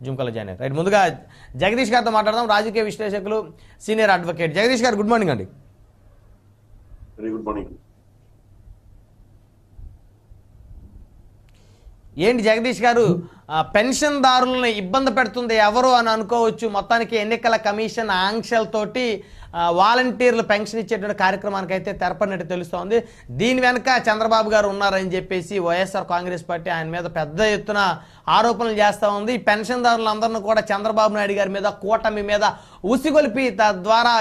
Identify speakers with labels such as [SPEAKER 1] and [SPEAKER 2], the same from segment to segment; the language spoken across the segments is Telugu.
[SPEAKER 1] జూమ్ జాయిన్ అయ్యారు. రైట్, ముందుగా జగదీష్ గారితో మాట్లాడదాం. రాజకీయ విశ్లేషకులు, senior advocate. Jagdish garu, good morning అండి.
[SPEAKER 2] Very good morning.
[SPEAKER 1] ఏంటి జగదీష్ గారు, పెన్షన్దారులను ఇబ్బంది పెడుతుంది ఎవరు అని అనుకోవచ్చు. మొత్తానికి ఎన్నికల కమిషన్ ఆంక్షలతోటి వాలంటీర్లు పెన్షన్ ఇచ్చేటువంటి కార్యక్రమానికి అయితే తెరపడినట్టు తెలుస్తోంది. దీని వెనక చంద్రబాబు గారు ఉన్నారని చెప్పేసి వైఎస్ఆర్ కాంగ్రెస్ పార్టీ ఆయన మీద పెద్ద ఎత్తున ఆరోపణలు చేస్తూ ఉంది. ఈ పెన్షన్దారులందరినీ కూడా చంద్రబాబు నాయుడు గారి మీద, కూటమి మీద ఉసిగొలిపి తద్వారా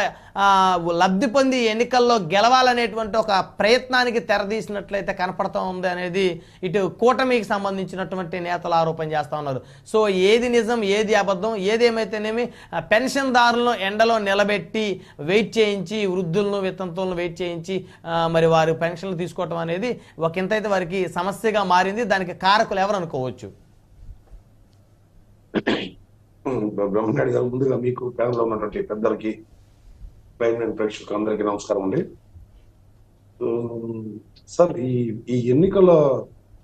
[SPEAKER 1] లబ్ధి పొంది ఎన్నికల్లో గెలవాలనేటువంటి ఒక ప్రయత్నానికి తెరదీసినట్లయితే కనపడుతూ ఉంది అనేది ఇటు కూటమికి సంబంధించినటువంటి నేతలు ఆరోపణ చేస్తూ ఉన్నారు. సో ఏది నిజం, ఏది అబద్ధం, ఏదేమైతేనేమి పెన్షన్దారులను ఎండలో నిలబెట్టి వెయిట్ చేయించి, వృద్ధులను, వితంతులను వెయిట్ చేయించి మరి వారు పెన్షన్లు తీసుకోవటం అనేది ఒకంతైతే వారికి సమస్యగా మారింది. దానికి కారకులు ఎవరు అనుకోవచ్చు?
[SPEAKER 2] బ్రహ్మనాయుడు గారు, ముందుగా మీకు ప్యానెల్లో ఉన్నటువంటి పెద్దలకి, ప్రైమ్ అండ్ ప్రేక్షకులకు అందరికీ నమస్కారం అండి. సార్, ఈ ఎన్నికల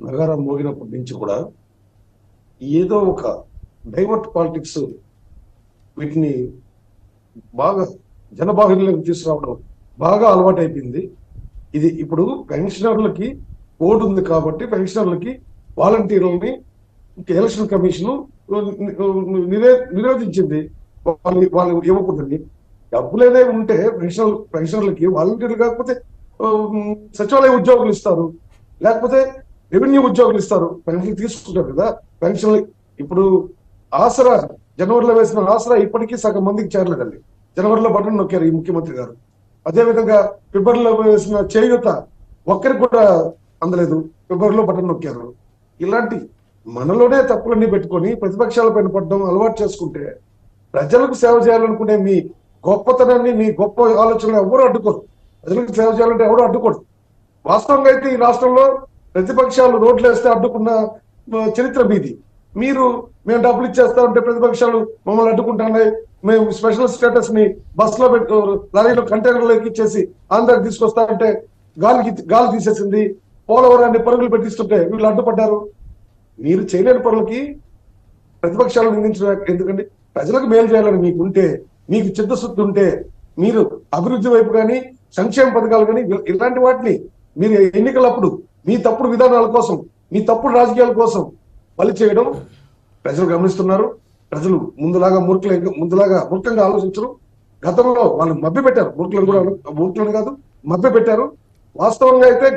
[SPEAKER 2] నగారం మోగినప్పటి నుంచి కూడా ఏదో ఒక డైవర్ట్ పాలిటిక్స్ వీటిని బాగా జనబాహుల్యంలోకి తీసుకురావడం బాగా అలవాటు అయిపోయింది. ఇది ఇప్పుడు పెన్షనర్లకి ఓటు ఉంది కాబట్టి పెన్షనర్లకి వాలంటీర్లని ఎలక్షన్ కమిషన్ నిరోధించింది. వాళ్ళు ఇవ్వకూడదండి. డబ్బులేనే ఉంటే పెన్షనర్లకి వాలంటీర్లు కాకపోతే సచివాలయ ఉద్యోగులు ఇస్తారు, లేకపోతే రెవెన్యూ ఉద్యోగులు ఇస్తారు. పెన్షన్ తీసుకుంటారు కదా పెన్షన్లు. ఇప్పుడు ఆసరా జనవరిలో వేసిన ఆసరా ఇప్పటికీ సగం మందికి చేరలేదండి. జనవరిలో బటన్ నొక్కారు ఈ ముఖ్యమంత్రి గారు. అదేవిధంగా ఫిబ్రవరిలో వేసిన చేయూత ఒక్కరికి కూడా అందలేదు, ఫిబ్రవరిలో బటన్ నొక్కారు. ఇలాంటి మనలోనే తప్పులన్నీ పెట్టుకొని ప్రతిపక్షాల పైన పడడం అలవాటు చేసుకుంటే ప్రజలకు సేవ చేయాలనుకునే మీ గొప్పతనాన్ని, మీ గొప్ప ఆలోచనలు ఎవరు అడ్డుకోరు. ప్రజలకు సేవ చేయాలంటే ఎవరు అడ్డుకోరు. వాస్తవంగా అయితే ఈ రాష్ట్రంలో ప్రతిపక్షాలు రోడ్లు వేస్తే అడ్డుకున్న చరిత్ర మీది. మేము డబ్బులు ఇచ్చేస్తామంటే ప్రతిపక్షాలు మమ్మల్ని అడ్డుకుంటున్నాయి, మేము స్పెషల్ స్టేటస్ ని బస్సులో లారీలో కంటైనర్లోకి ఇచ్చేసి ఆంధ్రాకి తీసుకొస్తామంటే గాలి తీసేసింది. పోలవరాన్ని పరుగులు పెట్టిస్తుంటే వీళ్ళు అడ్డుపడ్డారు. మీరు చేయలేని పనులకి ప్రతిపక్షాలు నిందించడం ఎందుకండి? ప్రజలకు మేలు చేయాలని మీకుంటే, మీకు చిత్తశుద్ధి ఉంటే మీరు అభివృద్ధి వైపు కానీ, సంక్షేమ పథకాలు కానీ ఇలాంటి వాటిని మీరు ఎన్నికలప్పుడు మీ తప్పుడు విధానాల కోసం, మీ తప్పుడు రాజకీయాల కోసం బలి చేయడం ప్రజలు గమనిస్తున్నారు. ప్రజలు ముందులాగా మూర్ఖంగా ఆలోచించరు. గతంలో వాళ్ళు మభ్యపెట్టారు, మూర్ఖులను కాదు మభ్యపెట్టారు. వాస్తవంగా అయితే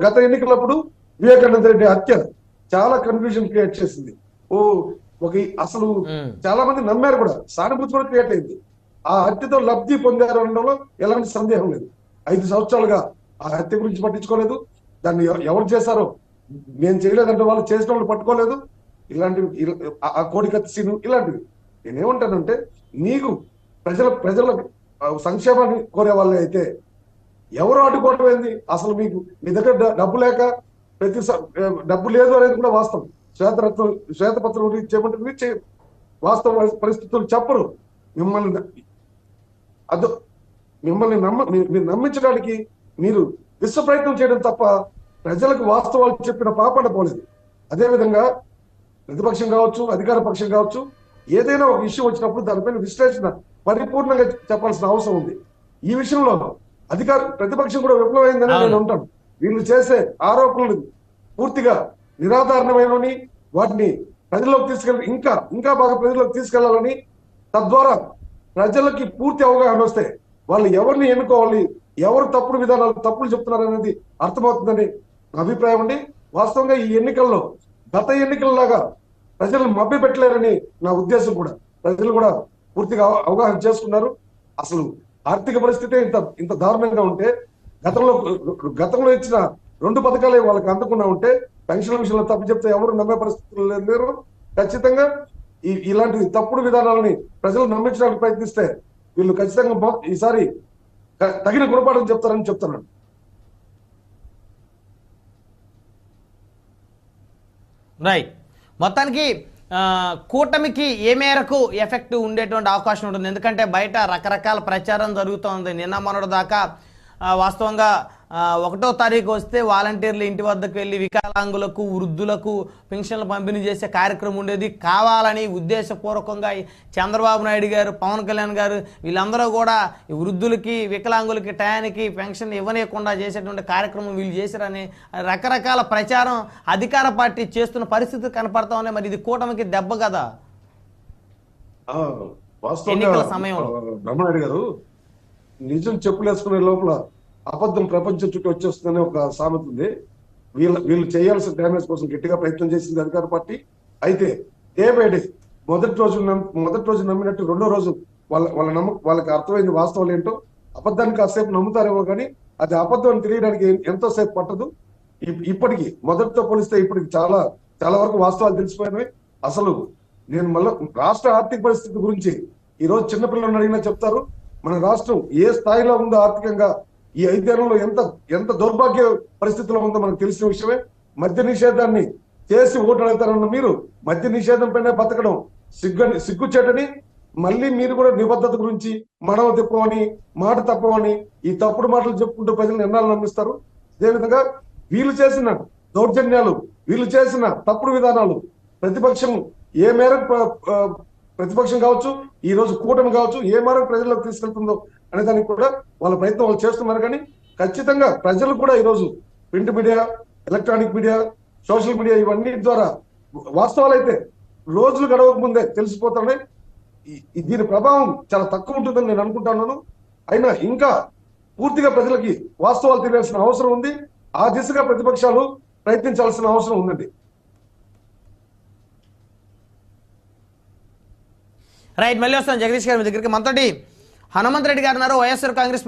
[SPEAKER 2] గత ఎన్నికలప్పుడు వివేకానంద రెడ్డి హత్య చాలా కన్ఫ్యూజన్ క్రియేట్ చేసింది. అసలు చాలా మంది నమ్మారు కూడా, సానుభూతి కూడా క్రియేట్ అయింది. ఆ హత్యతో లబ్ధి పొందారు అనడంలో ఎలాంటి సందేహం లేదు. 5 సంవత్సరాలుగా ఆ హత్య గురించి పట్టించుకోలేదు. దాన్ని ఎవరు చేశారో నేను చేయలేదంటే వాళ్ళు చేసిన వాళ్ళు పట్టుకోలేదు. ఇలాంటివి ఆ కోడికత్తి సీను ఇలాంటివి. నేనేమంటానంటే, నీకు ప్రజల సంక్షేమాన్ని కోరే వాళ్ళే అయితే ఎవరు అడ్డుకోవడం ఏంది? అసలు మీకు మీ దగ్గర డబ్బు లేక డబ్బు లేదు అనేది కూడా వాస్తవం. శ్వేతపత్రం చేయమంటే వాస్తవ పరిస్థితులు చెప్పరు. మీరు నమ్మించడానికి మీరు విశ్వ ప్రయత్నం చేయడం తప్ప ప్రజలకు వాస్తవాలు చెప్పిన పాపన పోలేదు. అదేవిధంగా ప్రతిపక్షం కావచ్చు, అధికార పక్షం కావచ్చు, ఏదైనా ఒక విషయం వచ్చినప్పుడు దానిపైన విశ్లేషణ పరిపూర్ణంగా చెప్పాల్సిన అవసరం ఉంది. ఈ విషయంలో ప్రతిపక్షం కూడా విఫలమైందని నేను ఉంటాను. వీళ్ళు చేసే ఆరోపణలు పూర్తిగా నిరాధారణమైనని, వాటిని ప్రజల్లోకి ఇంకా బాగా ప్రజల్లోకి తీసుకెళ్లాలని, తద్వారా ప్రజలకి పూర్తి అవగాహన వస్తే వాళ్ళు ఎవరిని ఎన్నుకోవాలి, ఎవరు తప్పుడు విధానాలు తప్పులు చెప్తున్నారు అనేది అర్థమవుతుందని నా అభిప్రాయం అండి. వాస్తవంగా ఈ ఎన్నికల్లో గత ఎన్నికల్లాగా ప్రజలను మభ్య పెట్టలేరని నా ఉద్దేశం కూడా. ప్రజలు కూడా పూర్తిగా అవగాహన చేసుకున్నారు. అసలు ఆర్థిక పరిస్థితి ఇంత దారుణంగా ఉంటే, గతంలో ఇచ్చిన 2 పథకాలే వాళ్ళకి అందకుండా ఉంటే, పెన్షన్ విషయంలో తప్పు చెప్తే ఎవరు నమ్మే పరిస్థితులు లేరు. ఖచ్చితంగా ఇలాంటి తప్పుడు విధానాలని ప్రజలు నమ్మించడానికి ప్రయత్నిస్తే వీళ్ళు ఖచ్చితంగా ఈసారి తగిన గుణపాఠం చెప్తారని చెప్తున్నాను.
[SPEAKER 1] రైట్, మొత్తానికి కూటమికి ఏ మేరకు ఎఫెక్ట్ ఉండేటువంటి అవకాశం ఉంటుంది? ఎందుకంటే బయట రకరకాల ప్రచారం జరుగుతోంది. నిన్న మొన్నటి దాకా వాస్తవంగా ఒకటో తారీఖు వస్తే వాలంటీర్లు ఇంటి వద్దకు వెళ్ళి వికలాంగులకు వృద్ధులకు పెన్షన్లు పంపిణీ చేసే కార్యక్రమం ఉండేది. కావాలని ఉద్దేశపూర్వకంగా చంద్రబాబు నాయుడు గారు, పవన్ కళ్యాణ్ గారు వీళ్ళందరూ కూడా ఈ వృద్ధులకి వికలాంగులకి టయానికి పెన్షన్ ఇవ్వనీయకుండా చేసేటువంటి కార్యక్రమం వీళ్ళు చేశారని రకరకాల ప్రచారం అధికార పార్టీ చేస్తున్న పరిస్థితి కనపడతా ఉన్నాయి. మరి ఇది కూటమికి దెబ్బ కదా ఎన్నికల సమయంలో.
[SPEAKER 2] బ్రహ్మనాయుడు గారు, నిజం చెప్పులేసుకునే లోపల అబద్ధం ప్రపంచం చుట్టూ వచ్చేస్తుందనే ఒక సామెత ఉంది. వీళ్ళు చేయాల్సిన డ్యామేజ్ కోసం గట్టిగా ప్రయత్నం చేసింది అధికార పార్టీ. అయితే డే బై డే మొదటి రోజు నమ్మినట్టు రెండో రోజు వాళ్ళకి అర్థమైంది వాస్తవాలు ఏంటో. అబద్ధానికి కాసేపు నమ్ముతారేమో కానీ అది అబద్ధం అని తెలియడానికి ఎంతో సేపు పట్టదు. ఇప్పటికి మొదటితో పోలిస్తే ఇప్పటికి చాలా చాలా వరకు వాస్తవాలు తెలిసిపోయినవి. అసలు నేను మళ్ళీ రాష్ట్ర ఆర్థిక పరిస్థితి గురించి ఈ రోజు చిన్నపిల్లలను అడిగినా చెప్తారు. మన రాష్ట్రం ఏ స్థాయిలో ఉందో ఆర్థికంగా ఈ 5 ఏళ్లలో ఎంత దౌర్భాగ్య పరిస్థితిలో ఉందో మనకు తెలిసిన విషయమే. మద్య నిషేధాన్ని చేసి ఓటు అడుగుతారన్న మీరు మద్య నిషేధం పైన బతకడం సిగ్గుచేటని, మళ్ళీ మీరు కూడా నిబద్ధత గురించి మడవ తిప్పమని, మాట తప్పమని ఈ తప్పుడు మాటలు చెప్పుకుంటూ ప్రజలను ఎన్నాళ్ళు నమ్మిస్తారు. అదేవిధంగా వీళ్ళు చేసిన దౌర్జన్యాలు, వీళ్ళు చేసిన తప్పుడు విధానాలు ప్రతిపక్షం ఏ మేరకు ప్రతిపక్షం కావచ్చు, ఈ రోజు కూటమి కావచ్చు, ఏ మేరకు ప్రజలకు తీసుకెళ్తుందో అనే దానికి కూడా వాళ్ళ ప్రయత్నం వాళ్ళు చేస్తున్నారు. కానీ ఖచ్చితంగా ప్రజలు కూడా ఈరోజు print media, electronic media, social media ఇవన్నీ ద్వారా వాస్తవాలు అయితే రోజులు గడవక ముందే తెలిసిపోతున్నాయి. దీని ప్రభావం చాలా తక్కువ ఉంటుందని నేను అనుకుంటున్నాను. అయినా ఇంకా పూర్తిగా ప్రజలకి వాస్తవాలు తెలియాల్సిన అవసరం ఉంది. ఆ దిశగా ప్రతిపక్షాలు ప్రయత్నించాల్సిన అవసరం ఉందండి.
[SPEAKER 1] రైట్, మళ్ళీ వస్తాను జగదీష్ గారి దగ్గరికి. మనతోటి హనుమంత్ రెడ్డి గారు ఉన్నారు, వైఎస్ఆర్ కాంగ్రెస్